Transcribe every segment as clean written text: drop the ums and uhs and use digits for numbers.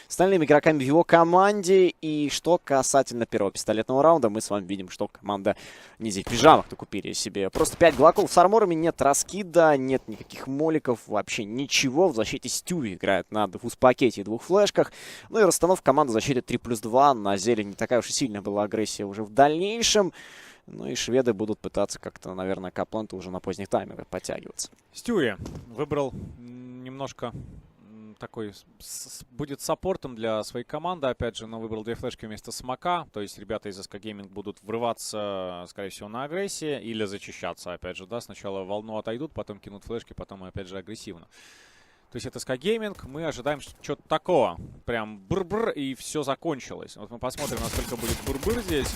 остальными игроками в его команде. И что касательно первого пистолетного раунда, мы с вами видим, что команда ниндзя в пижамах-то купили себе. Просто 5 глоков с арморами, нет раскида, нет никаких моликов, вообще ничего. В защите Стюи играет на дефуз-пакете и 2 флешках. Ну и расстановка команды в защите 3+2. На зелень не такая уж и сильная была агрессия уже в дальнейшем. Ну и шведы будут пытаться как-то, наверное, капланты уже на поздних таймерах подтягиваться. Стюи выбрал немножко такой, будет саппортом для своей команды, опять же, но выбрал 2 флешки вместо смока, то есть ребята из СК Gaming будут врываться, скорее всего, на агрессии или зачищаться, опять же, да, сначала волну отойдут, потом кинут флешки, потом, опять же, агрессивно. То есть это СК Gaming, мы ожидаем что-то такого, прям бр-бр, и все закончилось. Вот мы посмотрим, насколько будет бр-бр здесь.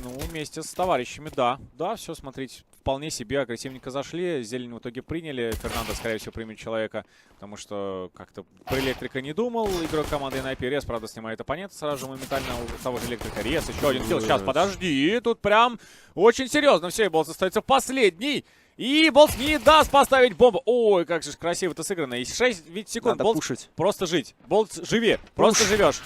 Ну, вместе с товарищами, да. Да, все, смотрите, вполне себе агрессивненько зашли. Зелень в итоге приняли. Фернандо, скорее всего, примет человека, потому что как-то про электрика не думал. Игрок команды NiP. Рез, правда, снимает оппонента сразу же моментально у того же электрика. Рез, еще один килл. Сейчас, подожди. Тут прям очень серьезно. Все, и Болт остается последний. И Болт не даст поставить бомбу. Ой, как же красиво это сыграно. И 6 секунд. Надо Болт пушить. Просто жить. Болт, живи. Просто живешь.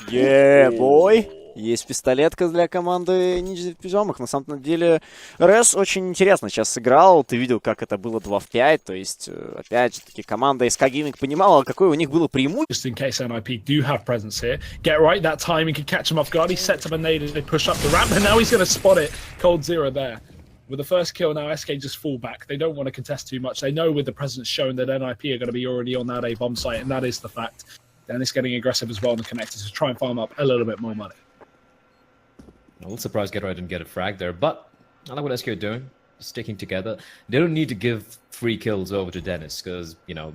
Бой. Есть пистолетка для команды ниндзя в пижамах. На самом деле, Рес очень интересно сейчас сыграл. Ты видел, как это было 2 в 5. То есть, опять же таки, команда СК Gaming понимала, какое у них было преимущество. Just in case NiP do have presence here. Get right that time, he can catch him off guard. He sets up a nade and they push up the ramp, and now he's going to spot it. Cold Zero there. With the first kill now, SK just fall back. They don't want to contest too much. They know with the presence shown that NiP are going to be already on that A bomb site, and that is the fact. Dennis getting aggressive as well on the connectors to try and farm up a little bit more money. A little surprised Get Right didn't get a frag there, but I like what SK are doing, sticking together. They don't need to give 3 kills over to Dennis, because, you know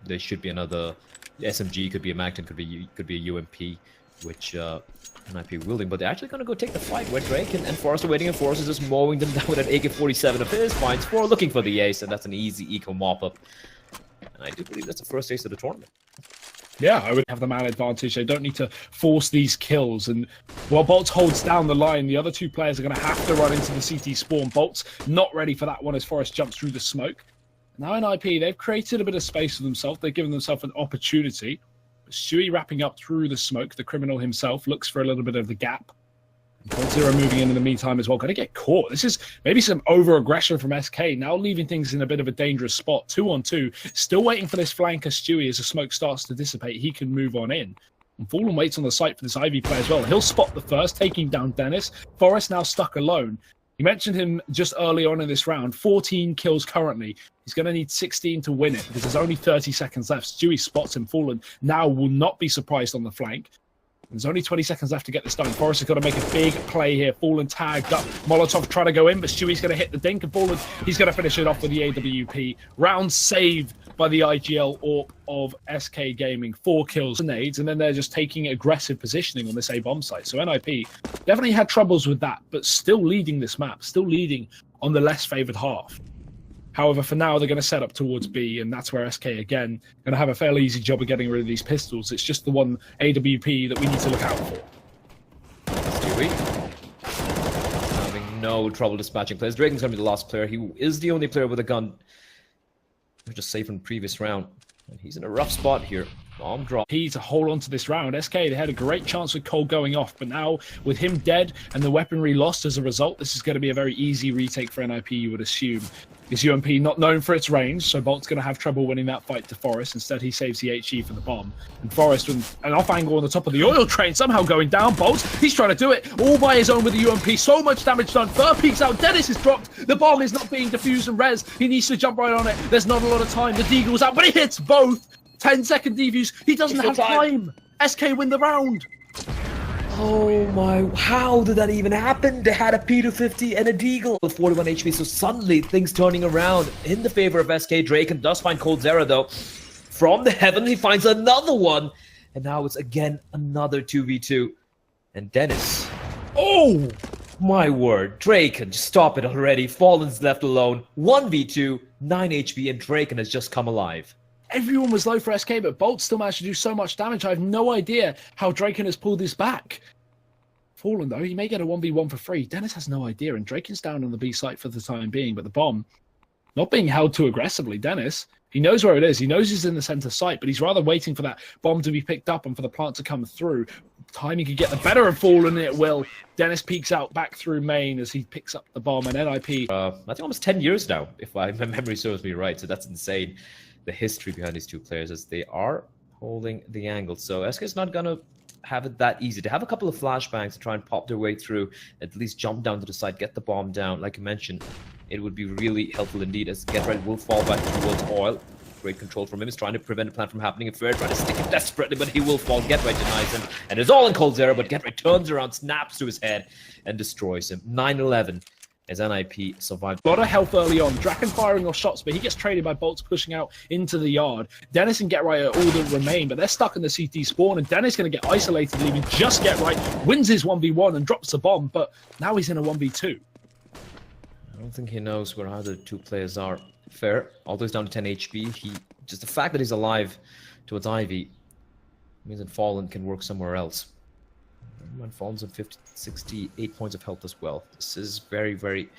there should be another SMG, could be a Magton, could be a UMP, which NiP wielding, but they're actually going to go take the fight where Drake and Forrest are waiting, and Forrest is just mowing them down with an AK-47 of his, finds 4, looking for the ace, and that's an easy eco mop-up. And I do believe that's the first ace of the tournament. Yeah, I would have the man advantage. They don't need to force these kills. And while Bolts holds down the line, the other 2 players are going to have to run into the CT spawn. Bolts not ready for that one as Forrest jumps through the smoke. Now NiP, they've created a bit of space for themselves. They've given themselves an opportunity. Stewie wrapping up through the smoke. The criminal himself looks for a little bit of the gap. Cold Zero moving in the meantime as well. Going to get caught. This is maybe some over-aggression from SK. Now leaving things in a bit of a dangerous spot. 2-on-2. Still waiting for this flanker Stewie as the smoke starts to dissipate. He can move on in. And Fallen waits on the site for this Ivy play as well. He'll spot the first, taking down Dennis. Forrest now stuck alone. You mentioned him just early on in this round. 14 kills currently. He's going to need 16 to win it because there's only 30 seconds left. Stewie spots him. Fallen now will not be surprised on the flank. There's only 20 seconds left to get this done. Forrest has got to make a big play here. Fallen tagged up. Molotov trying to go in, but Stewie's going to hit the dink. And Fallen, he's going to finish it off with the AWP. Round saved by the IGL AWP of SK Gaming. 4 kills, nades, and then they're just taking aggressive positioning on this A bomb site. So NiP definitely had troubles with that, but still leading this map, still leading on the less favored half. However, for now, they're going to set up towards B, and that's where SK, again, going to have a fairly easy job of getting rid of these pistols. It's just the one AWP that we need to look out for. Stewie having no trouble dispatching players. Draken's going to be the last player. He is the only player with a gun. Just safe from the previous round. And he's in a rough spot here. Bomb drop. He to hold on to this round. SK, they had a great chance with Cole going off, but now with him dead and the weaponry lost as a result, this is going to be a very easy retake for NiP, you would assume. Is UMP not known for its range, so Bolt's going to have trouble winning that fight to Forrest. Instead, he saves the HE for the bomb. And Forrest, with an off angle on the top of the oil train, somehow going down. Bolt, he's trying to do it all by his own with the UMP. So much damage done. Fur peeks out. Dennis is dropped. The bomb is not being defused and res. He needs to jump right on it. There's not a lot of time. The Deagle's out, but he hits both. 10-second defuse. He doesn't have time. SK win the round. Oh my, how did that even happen? They had a P250 and a Deagle with 41 HP, so suddenly things turning around in the favor of SK. Draken does find Cold Zero though. From the heaven, he finds another one. And now it's again another 2v2. And Dennis. Oh! My word, Draken, just stop it already. Fallen's left alone. 1v2, 9 HP, and Draken has just come alive. Everyone was low for SK, but Bolt still managed to do so much damage. I have no idea how Draken has pulled this back. Fallen, though, he may get a 1v1 for free. Dennis has no idea, and Draken's down on the B site for the time being, but the bomb not being held too aggressively. Dennis, he knows where it is. He knows he's in the center site, but he's rather waiting for that bomb to be picked up and for the plant to come through. Timing could get the better of Fallen, and it will. Dennis peeks out back through main as he picks up the bomb, and NiP. I think almost 10 years now, if my memory serves me right. So that's insane. The history behind these two players as they are holding the angle. So SK is not going to have it that easy. To have a couple of flashbangs to try and pop their way through, at least jump down to the side, get the bomb down. Like you mentioned, it would be really helpful indeed as Get Right will fall back towards Oil. Great control from him. He's trying to prevent a plant from happening. Fair trying to stick him desperately, but he will fall. Get Right denies him. And it's all in cold zero, but Get Right turns around, snaps to his head, and destroys him. 9-11 as NiP survived. A lot of health early on. Draken firing off shots, but he gets traded by bolts pushing out into the yard. Dennis and Get Right are all that remain, but they're stuck in the CT spawn, and Dennis going to get isolated, leaving just Get Right, wins his 1v1 and drops the bomb, but now he's in a 1v2. I don't think he knows where either two players are. Fair, although he's down to 10 HP, just the fact that he's alive towards Ivy means that Fallen can work somewhere else. And Fallen's on 68 points of health as well. This is very, very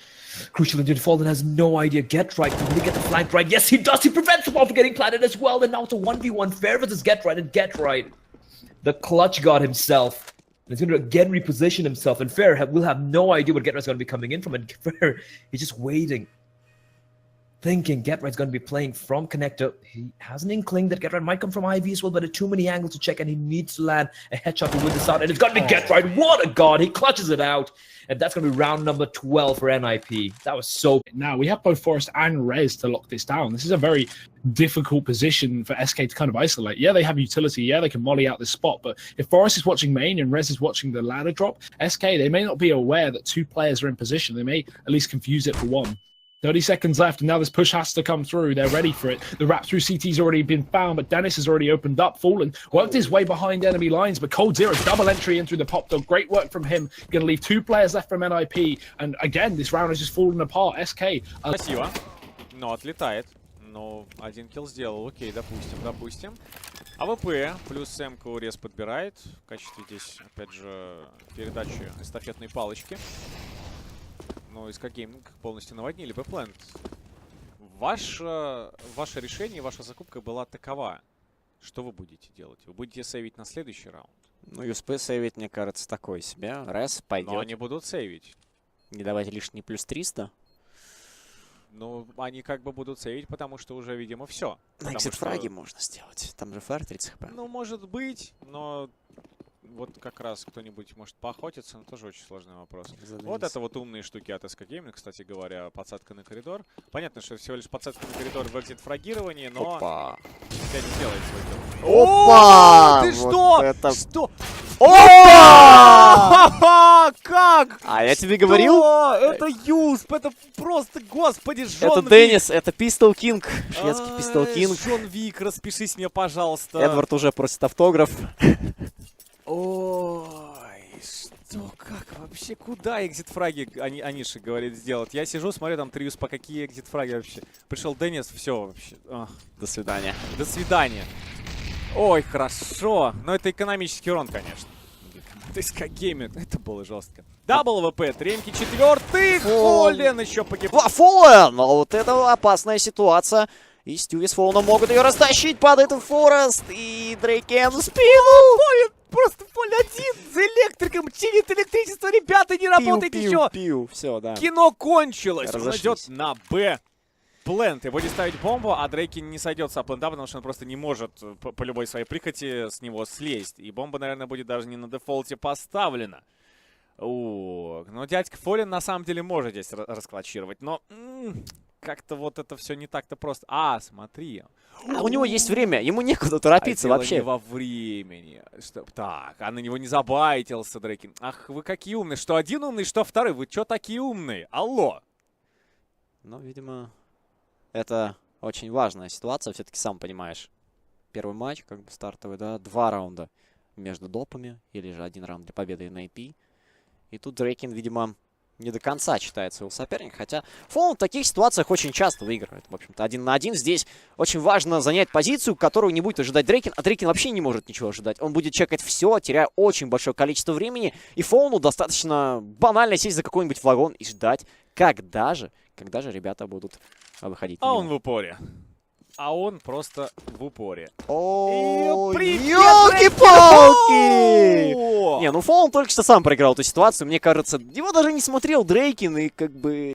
crucial indeed. Fallen has no idea. Get Right, can he get the flank right? Yes, he does. He prevents the ball from getting planted as well. And now it's a 1v1. Fair versus Get Right, and Get Right, the clutch god himself. And he's going to again reposition himself. And Fair will have no idea what Get Right's going to be coming in from. And Fair, he's just waiting, thinking Get Right's going to be playing from connector. He has an inkling that Get Right might come from IV as well, but too many angles to check, and he needs to land a headshot to win this out. And it's going to be Get Right. What a god! He clutches it out, and that's going to be round number 12 for NiP. That was so. Now we have both Forest and Rez to lock this down. This is a very difficult position for SK to kind of isolate. Yeah, they have utility. Yeah, they can molly out this spot. But if Forest is watching main and Rez is watching the ladder drop, SK, they may not be aware that two players are in position. They may at least confuse it for one. 30 seconds left, and now this push has to come through. They're ready for it. The wrap through CT's already been found, but Dennis has already opened up. Fallen worked his way behind enemy lines, but Cold Zero, double entry in through the pop dog. Great work from him. Going to leave two players left from NiP. And again, this round has just fallen apart. SK. Красиво. Но отлетает. Но один килл сделал. Окей, допустим. АВП плюс М-ку Рез подбирает. В качестве здесь, опять же, передачи эстафетной палочки. Но СК Гейминг полностью наводнили Б-плент. Ваше решение, ваша закупка была такова. Что вы будете делать? Вы будете сейвить на следующий раунд? Ну, ЮСП сейвить, мне кажется, такой себе. Рез пойдет. Но они будут сейвить. Не давайте лишний плюс 300. Ну, они как бы будут сейвить, потому что уже, видимо, все. На экзит-фраге можно сделать. Там же фар 30 хп. Ну, может быть, но вот как раз кто-нибудь может поохотиться, но тоже очень сложный вопрос. Вот это вот умные штуки от SK Gaming, кстати говоря, подсадка на коридор. Понятно, что всего лишь подсадка на коридор в экзит-фрагировании, но Опа! тебя не делает свой дело. Опа! Ты Вот что? это... Что? Опа! Как? А я тебе говорил? Это Юсп, это просто, господи, Джон Это Вик. Деннис, это Пистол Кинг. Шведский Пистол Кинг. Джон Вик, распишись мне, пожалуйста. Эдвард уже просит автограф. Ой, что, как вообще, куда экзит-фраги они же говорят сделать? Я сижу, смотрю, там Триус, по какие экзит-фраги вообще. Пришел Деннис, все вообще. До свидания. До свидания. Ой, хорошо. Но это экономический урон, конечно. Ты СК Гейминг, это было жестко. Дабл ВП, Тремки четвертый, Фоллен еще погиб. Фоллен! Но вот это опасная ситуация. И Стюи с Фолленом могут ее растащить. Падает Форест. И Дрейкен в спину. Просто Фоллен один за электриком чинит электричество. Ребята, не работает еще. Все, да. Кино кончилось. Он Разошлись. идет на Б. Плент. И будет ставить бомбу, а Дрейкин не сойдет с плента, потому что он просто не может по любой своей прихоти с него слезть. И бомба, наверное, будет даже не на дефолте поставлена. Но дядька Фоллен на самом деле может здесь расклатчировать. Но как-то вот это все не так-то просто. Смотри. А у него есть время, ему некуда торопиться дело вообще. Не во времени. Так, а на него не забайтился Дрейкин. Ах, вы какие умные. Что один умный, что второй. Вы что такие умные? Алло. Ну, видимо, это очень важная ситуация. Все-таки сам понимаешь. Первый матч, как бы стартовый, да. 2 раунда между допами. Или же 1 раунд для победы NiP. И тут Дрейкин, видимо, не до конца читает своего соперника. Хотя Фоллен в таких ситуациях очень часто выигрывает. В общем-то, 1 на 1. Здесь очень важно занять позицию, которую не будет ожидать Дрейкин. А Дрейкин вообще не может ничего ожидать. Он будет чекать все, теряя очень большое количество времени. И Фоллену достаточно банально сесть за какой-нибудь вагон и ждать, когда же Когда же ребята будут выходить? А он в упоре. А он просто в упоре. О, Привет, ёлки-палки! О! Не, ну Фол только что сам проиграл эту ситуацию. Мне кажется, его даже не смотрел Дрейкин, и как бы